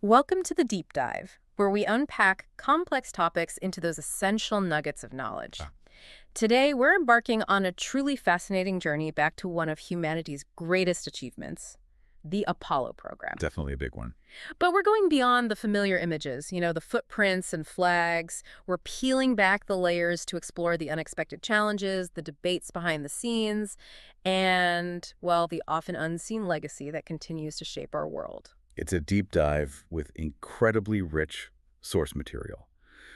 Welcome to the Deep Dive, where we unpack complex topics into those essential nuggets of knowledge. Ah, Today, we're embarking on a truly fascinating journey back to one of humanity's greatest achievements, the Apollo program. definitely a big one. But we're going beyond the familiar images, the footprints and flags. We're peeling back the layers to explore the unexpected challenges, the debates behind the scenes, and, well, the often unseen legacy that continues to shape our world. It's a deep dive with incredibly rich source material.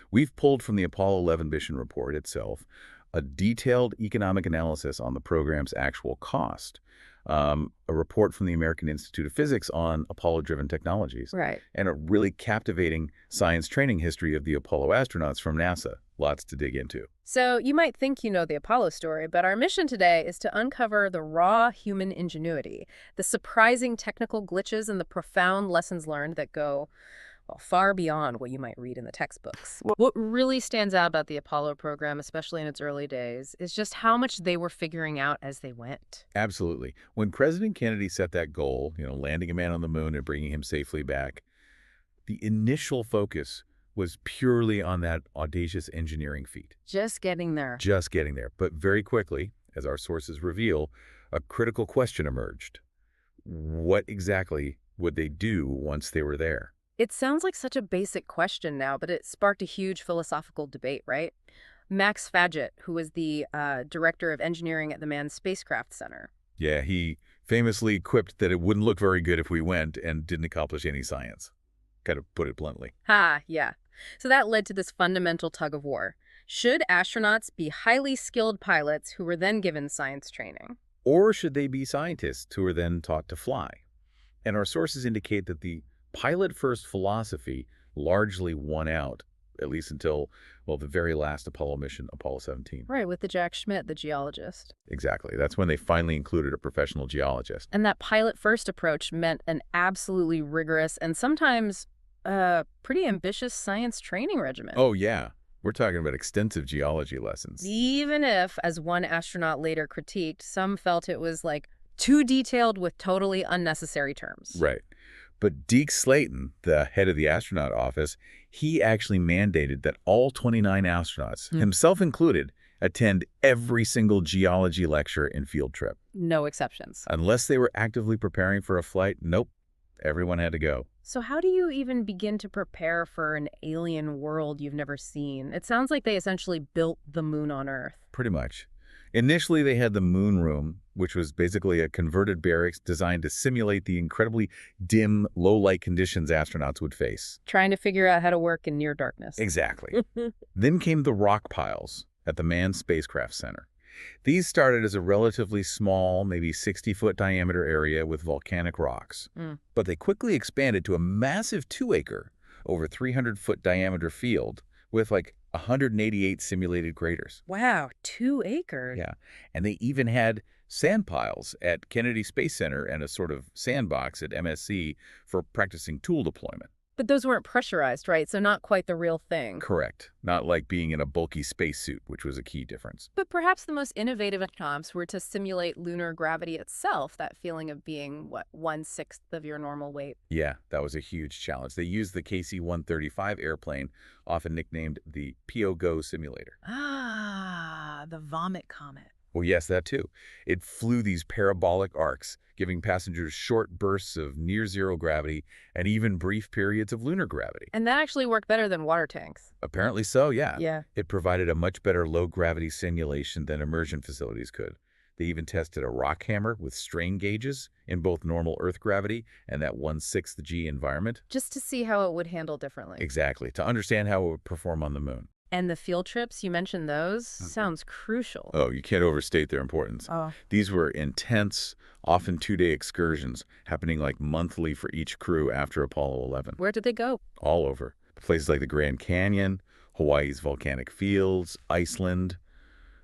We've pulled from the Apollo 11 mission report itself a detailed economic analysis on the program's actual cost, a report from the American Institute of Physics on Apollo-driven technologies, Right. and a really captivating science training history of the Apollo astronauts from NASA. Lots to dig into. So you might think you know the Apollo story, but our mission today is to uncover the raw human ingenuity, the surprising technical glitches, and the profound lessons learned that go, well, far beyond what you might read in the textbooks. What really stands out about the Apollo program, especially in its early days, is just how much they were figuring out as they went. Absolutely. When President Kennedy set that goal, landing a man on the moon and bringing him safely back, the initial focus was purely on that audacious engineering feat. Just getting there. Just getting there. But very quickly, as our sources reveal, a critical question emerged. What exactly would they do once they were there? It sounds like such a basic question now, but it sparked a huge philosophical debate, right? Max Faget, who was the director of engineering at the Manned Spacecraft Center. Yeah, he famously quipped that it wouldn't look very good if we went and didn't accomplish any science. Kind of put it bluntly. Ha, yeah. So that led to this fundamental tug of war. Should astronauts be highly skilled pilots who were then given science training? Or should they be scientists who are then taught to fly? And our sources indicate that the pilot-first philosophy largely won out, at least until, well, the very last Apollo mission, Apollo 17. Right, with the Jack Schmitt, the geologist. Exactly. That's when they finally included a professional geologist. And that pilot-first approach meant an absolutely rigorous and sometimes pretty ambitious science training regimen. Oh, yeah. We're talking about extensive geology lessons. Even if, as one astronaut later critiqued, some felt it was like too detailed with totally unnecessary terms. Right. But Deke Slayton, the head of the astronaut office, he actually mandated that all 29 astronauts, himself included, attend every single geology lecture and field trip. No exceptions. Unless they were actively preparing for a flight, nope, everyone had to go. So how do you even begin to prepare for an alien world you've never seen? It sounds like they essentially built the moon on Earth. Pretty much. Initially, they had the moon room, which was basically a converted barracks designed to simulate the incredibly dim, low-light conditions astronauts would face. Trying to figure out how to work in near darkness. Exactly. Then came the rock piles at the Manned Spacecraft Center. These started as a relatively small, maybe 60-foot diameter area with volcanic rocks. But they quickly expanded to a massive 2-acre, over 300-foot diameter field with like 188 simulated craters. Wow, 2 acres. Yeah, and they even had sand piles at Kennedy Space Center and a sort of sandbox at MSC for practicing tool deployment. But those weren't pressurized, right? So not quite the real thing. Correct. Not like being in a bulky spacesuit, which was a key difference. But perhaps the most innovative attempts were to simulate lunar gravity itself, that feeling of being, what, 1/6 of your normal weight. Yeah, that was a huge challenge. They used the KC-135 airplane, often nicknamed the PO-GO simulator. Ah, the vomit comet. Well, yes, that too. It flew these parabolic arcs, giving passengers short bursts of near-zero gravity and even brief periods of lunar gravity. And that actually worked better than water tanks. Apparently so, yeah. Yeah. It provided a much better low-gravity simulation than immersion facilities could. They even tested a rock hammer with strain gauges in both normal Earth gravity and that 1/6 G environment. Just to see how it would handle differently. Exactly, to understand how it would perform on the moon. And the field trips, you mentioned those, sounds crucial. Oh, you can't overstate their importance. Oh. These were intense, often 2-day excursions, happening like monthly for each crew after Apollo 11. Where did they go? All over. Places like the Grand Canyon, Hawaii's volcanic fields, Iceland,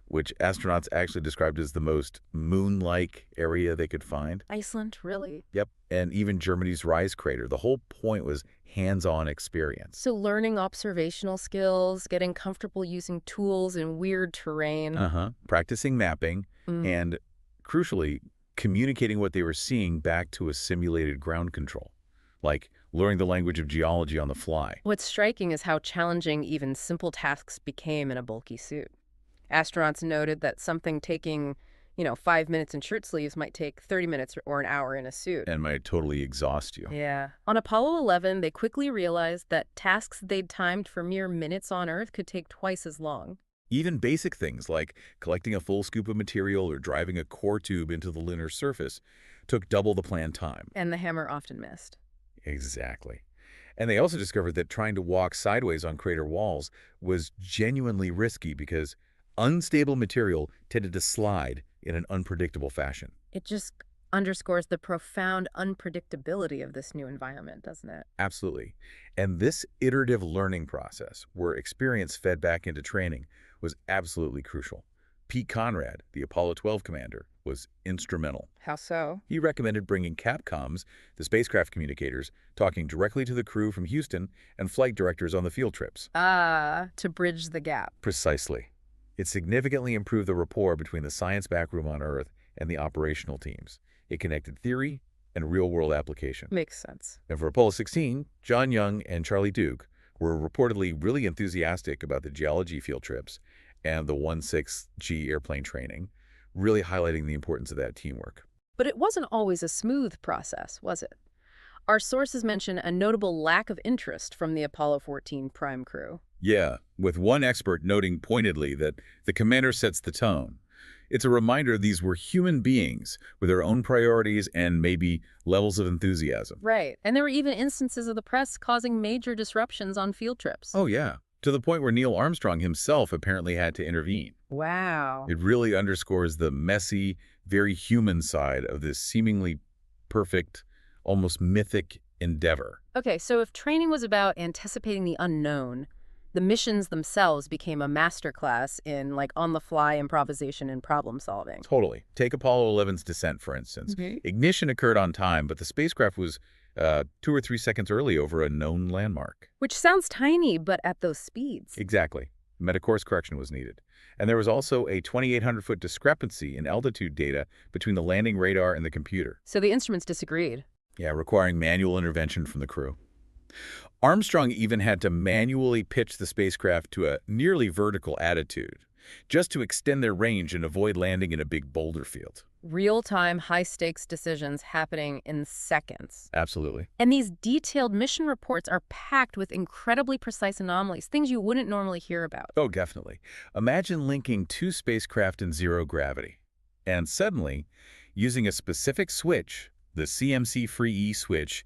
which astronauts actually described as the most moon-like area they could find. Iceland, really? Yep, and even Germany's Rise crater. The whole point was hands-on experience. So learning observational skills, getting comfortable using tools in weird terrain. Practicing mapping, and crucially, communicating what they were seeing back to a simulated ground control, like learning the language of geology on the fly. What's striking is how challenging even simple tasks became in a bulky suit. Astronauts noted that something taking, 5 minutes in shirt sleeves might take 30 minutes or an hour in a suit. And might totally exhaust you. Yeah. On Apollo 11, they quickly realized that tasks they'd timed for mere minutes on Earth could take twice as long. Even basic things like collecting a full scoop of material or driving a core tube into the lunar surface took double the planned time. And the hammer often missed. Exactly. And they also discovered that trying to walk sideways on crater walls was genuinely risky because unstable material tended to slide in an unpredictable fashion. It just underscores the profound unpredictability of this new environment, doesn't it? Absolutely. And this iterative learning process, where experience fed back into training, was absolutely crucial. Pete Conrad, the Apollo 12 commander, was instrumental. How so? He recommended bringing Capcoms, the spacecraft communicators, talking directly to the crew from Houston and flight directors on the field trips. To bridge the gap. Precisely. It significantly improved the rapport between the science backroom on Earth and the operational teams. It connected theory and real-world application. Makes sense. And for Apollo 16, John Young and Charlie Duke were reportedly really enthusiastic about the geology field trips and the 1/6G airplane training, really highlighting the importance of that teamwork. But it wasn't always a smooth process, was it? Our sources mention a notable lack of interest from the Apollo 14 prime crew. Yeah, with one expert noting pointedly that the commander sets the tone. It's a reminder these were human beings with their own priorities and maybe levels of enthusiasm. Right. And there were even instances of the press causing major disruptions on field trips. Oh, yeah. To the point where Neil Armstrong himself apparently had to intervene. Wow. It really underscores the messy, very human side of this seemingly perfect, almost mythic endeavor. Okay, so if training was about anticipating the unknown, the missions themselves became a masterclass in, on-the-fly improvisation and problem solving. Totally. Take Apollo 11's descent, for instance. Ignition occurred on time, but the spacecraft was 2 or 3 seconds early over a known landmark. Which sounds tiny, but at those speeds. Exactly. Meta-course correction was needed. And there was also a 2,800-foot discrepancy in altitude data between the landing radar and the computer. So the instruments disagreed. Yeah, requiring manual intervention from the crew. Armstrong even had to manually pitch the spacecraft to a nearly vertical attitude, just to extend their range and avoid landing in a big boulder field. Real-time, high-stakes decisions happening in seconds. Absolutely. And these detailed mission reports are packed with incredibly precise anomalies, things you wouldn't normally hear about. Oh, definitely. Imagine linking 2 spacecraft in zero gravity, and suddenly, using a specific switch, the CMC-free E switch,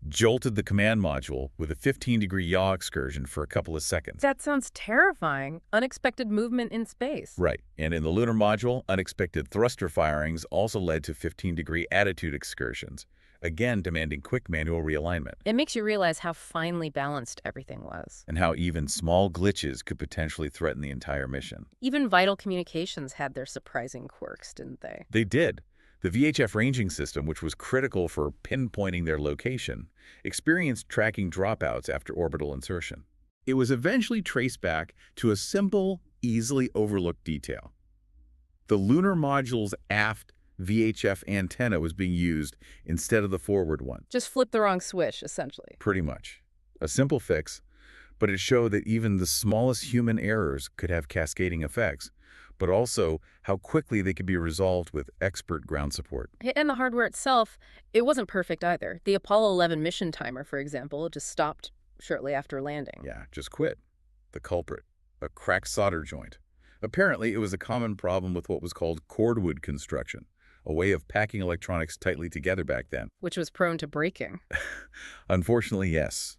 jolted the command module with a 15-degree yaw excursion for a couple of seconds. That sounds terrifying. Unexpected movement in space. Right. And in the lunar module, unexpected thruster firings also led to 15-degree attitude excursions, again demanding quick manual realignment. It makes you realize how finely balanced everything was. And how even small glitches could potentially threaten the entire mission. Even vital communications had their surprising quirks, didn't they? They did. The VHF ranging system, which was critical for pinpointing their location, experienced tracking dropouts after orbital insertion. It was eventually traced back to a simple, easily overlooked detail. The lunar module's aft VHF antenna was being used instead of the forward one. Just flip the wrong switch, essentially. Pretty much. A simple fix, but it showed that even the smallest human errors could have cascading effects, but also how quickly they could be resolved with expert ground support. And the hardware itself, it wasn't perfect either. The Apollo 11 mission timer, for example, just stopped shortly after landing. Yeah, just quit. The culprit, a cracked solder joint. Apparently, it was a common problem with what was called cordwood construction, a way of packing electronics tightly together back then. Which was prone to breaking. Unfortunately, yes.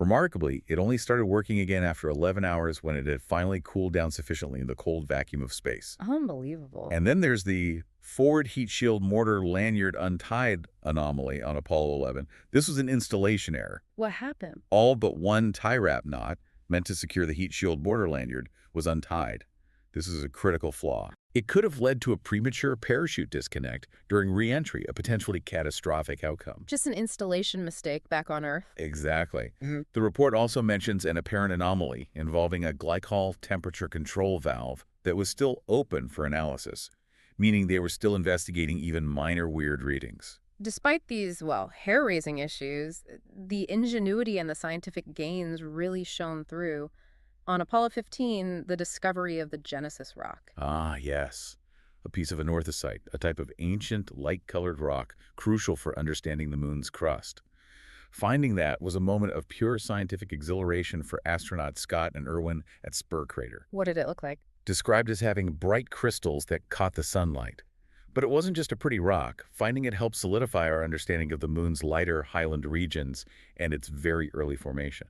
Remarkably, it only started working again after 11 hours when it had finally cooled down sufficiently in the cold vacuum of space. Unbelievable. And then there's the forward heat shield mortar lanyard untied anomaly on Apollo 11. This was an installation error. What happened? All but one tie wrap knot, meant to secure the heat shield mortar lanyard, was untied. This is a critical flaw. It could have led to a premature parachute disconnect during re-entry, a potentially catastrophic outcome. Just an installation mistake back on Earth. Exactly. The report also mentions an apparent anomaly involving a glycol temperature control valve that was still open for analysis, meaning they were still investigating even minor weird readings. Despite these, well, hair-raising issues, the ingenuity and the scientific gains really shone through. On Apollo 15, the discovery of the Genesis rock. Ah, yes. A piece of anorthosite, a type of ancient, light-colored rock crucial for understanding the moon's crust. Finding that was a moment of pure scientific exhilaration for astronauts Scott and Irwin at Spur Crater, What did it look like? described as having bright crystals that caught the sunlight. But it wasn't just a pretty rock. Finding it helped solidify our understanding of the moon's lighter highland regions and its very early formation.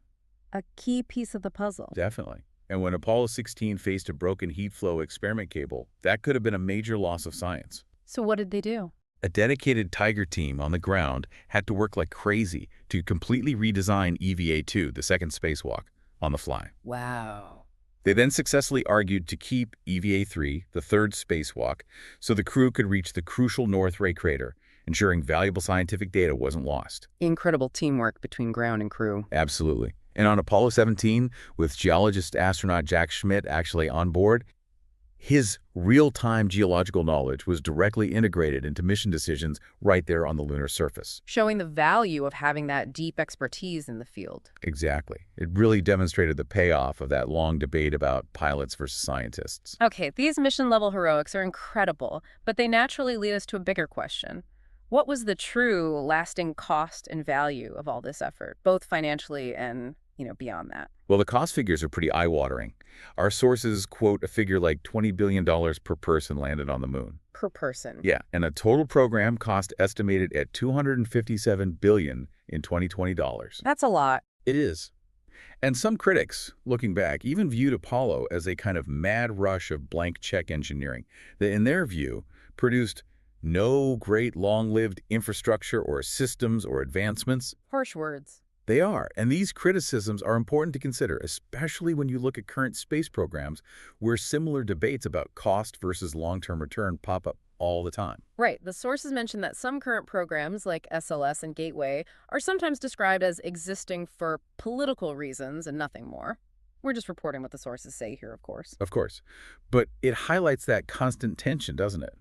A key piece of the puzzle. Definitely. And when Apollo 16 faced a broken heat flow experiment cable, that could have been a major loss of science. So what did they do? A dedicated Tiger team on the ground had to work like crazy to completely redesign EVA-2, the second spacewalk, on the fly. Wow. They then successfully argued to keep EVA-3, the third spacewalk, so the crew could reach the crucial North Ray crater, ensuring valuable scientific data wasn't lost. Incredible teamwork between ground and crew. Absolutely. And on Apollo 17, with geologist astronaut Jack Schmitt actually on board, his real-time geological knowledge was directly integrated into mission decisions right there on the lunar surface. Showing the value of having that deep expertise in the field. Exactly. It really demonstrated the payoff of that long debate about pilots versus scientists. Okay, these mission-level heroics are incredible, but they naturally lead us to a bigger question. What was the true lasting cost and value of all this effort, both financially and, beyond that? Well, the cost figures are pretty eye-watering. Our sources quote a figure like $20 billion per person landed on the moon. Per person. Yeah, and a total program cost estimated at $257 billion in 2020 dollars. That's a lot. It is. And some critics, looking back, even viewed Apollo as a kind of mad rush of blank check engineering that, in their view, produced no great long-lived infrastructure or systems or advancements. Harsh words. They are, and these criticisms are important to consider, especially when you look at current space programs where similar debates about cost versus long-term return pop up all the time. Right. The sources mention that some current programs, like SLS and Gateway, are sometimes described as existing for political reasons and nothing more. We're just reporting what the sources say here, of course. Of course. But it highlights that constant tension, doesn't it?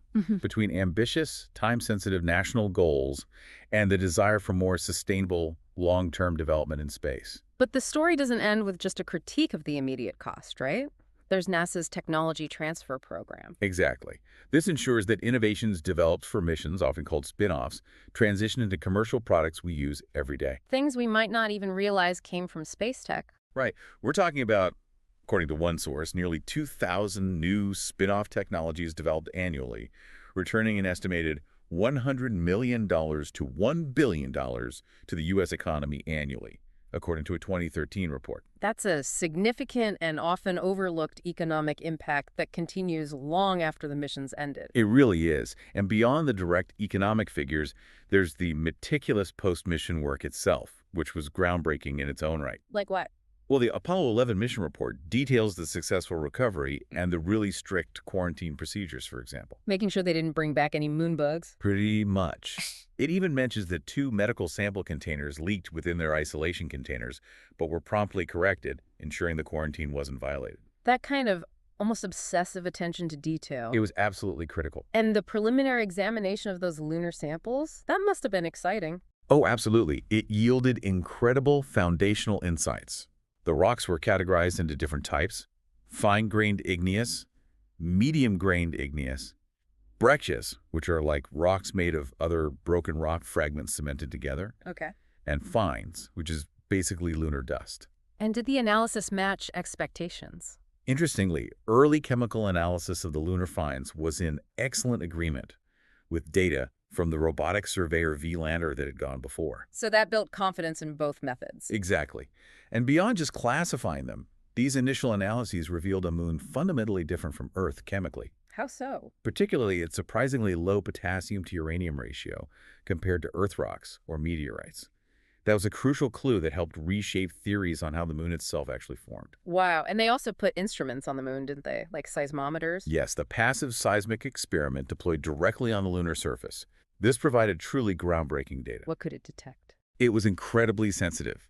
Between ambitious, time-sensitive national goals and the desire for more sustainable, long-term development in space. But the story doesn't end with just a critique of the immediate cost, right? There's NASA's Technology Transfer Program. Exactly. This ensures that innovations developed for missions, often called spin-offs, transition into commercial products we use every day. Things we might not even realize came from space tech. Right. We're talking about, according to one source, nearly 2,000 new spin-off technologies developed annually, returning an estimated $100 million to $1 billion to the U.S. economy annually, according to a 2013 report. That's a significant and often overlooked economic impact that continues long after the mission's ended. It really is. And beyond the direct economic figures, there's the meticulous post-mission work itself, which was groundbreaking in its own right. Like what? Well, the Apollo 11 mission report details the successful recovery and the really strict quarantine procedures, for example. Making sure they didn't bring back any moon bugs. Pretty much. It even mentions that 2 medical sample containers leaked within their isolation containers, but were promptly corrected, ensuring the quarantine wasn't violated. That kind of almost obsessive attention to detail. It was absolutely critical. And the preliminary examination of those lunar samples, that must have been exciting. Oh, absolutely. It yielded incredible foundational insights. The rocks were categorized into different types: fine-grained igneous, medium-grained igneous, breccias, which are like rocks made of other broken rock fragments cemented together, Okay. and fines, which is basically lunar dust. And did the analysis match expectations? Interestingly, early chemical analysis of the lunar finds was in excellent agreement with data from the robotic surveyor V-lander that had gone before. So that built confidence in both methods. Exactly. And beyond just classifying them, these initial analyses revealed a moon fundamentally different from Earth chemically. How so? Particularly its surprisingly low potassium to uranium ratio compared to Earth rocks or meteorites. That was a crucial clue that helped reshape theories on how the moon itself actually formed. Wow. And they also put instruments on the moon, didn't they? Like seismometers? Yes, the passive seismic experiment deployed directly on the lunar surface. This provided truly groundbreaking data. What could it detect? It was incredibly sensitive.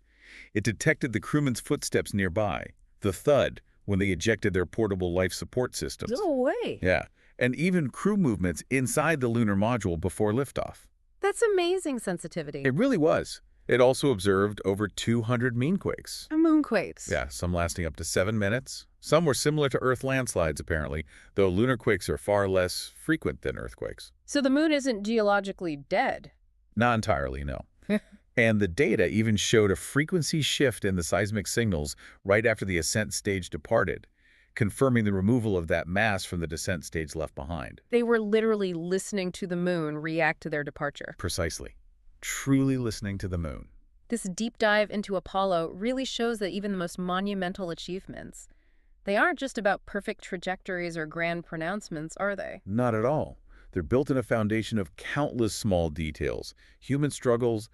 It detected the crewmen's footsteps nearby, the thud when they ejected their portable life support systems. No way. Yeah, and even crew movements inside the lunar module before liftoff. That's amazing sensitivity. It really was. It also observed over 200 meanquakes. Moonquakes. Yeah, some lasting up to 7 minutes. Some were similar to Earth landslides, apparently, though lunar quakes are far less frequent than earthquakes. So the moon isn't geologically dead. Not entirely, no. And the data even showed a frequency shift in the seismic signals right after the ascent stage departed, confirming the removal of that mass from the descent stage left behind. They were literally listening to the moon react to their departure. Precisely. Truly listening to the moon. This deep dive into Apollo really shows that even the most monumental achievements, they aren't just about perfect trajectories or grand pronouncements, are they? Not at all. They're built in a foundation of countless small details, human struggles,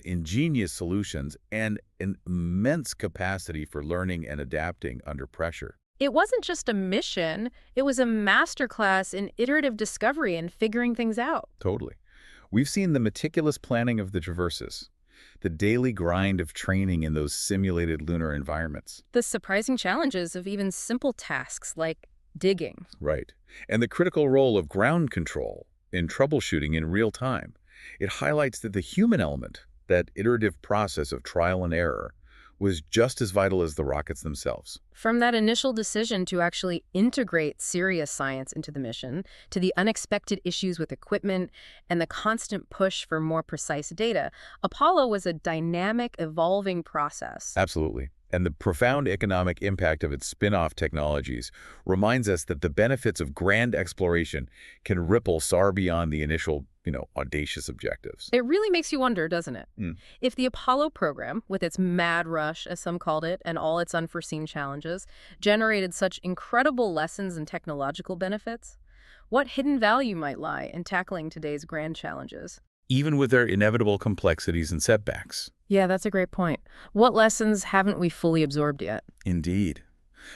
ingenious solutions, and an immense capacity for learning and adapting under pressure. It wasn't just a mission, it was a masterclass in iterative discovery and figuring things out. Totally. We've seen the meticulous planning of the traverses, the daily grind of training in those simulated lunar environments. The surprising challenges of even simple tasks like digging. Right. And the critical role of ground control in troubleshooting in real time. It highlights that the human element, that iterative process of trial and error, was just as vital as the rockets themselves. From that initial decision to actually integrate serious science into the mission, to the unexpected issues with equipment and the constant push for more precise data, Apollo was a dynamic, evolving process. Absolutely. And the profound economic impact of its spin-off technologies reminds us that the benefits of grand exploration can ripple far beyond the initial, audacious objectives. It really makes you wonder, doesn't it? Mm. If the Apollo program, with its mad rush, as some called it, and all its unforeseen challenges, generated such incredible lessons and technological benefits, what hidden value might lie in tackling today's grand challenges? Even with their inevitable complexities and setbacks. Yeah, that's a great point. What lessons haven't we fully absorbed yet? Indeed.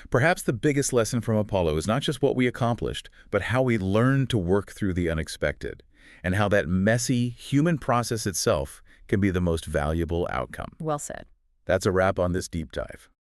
Perhaps the biggest lesson from Apollo is not just what we accomplished, but how we learned to work through the unexpected, and how that messy human process itself can be the most valuable outcome. Well said. That's a wrap on this deep dive.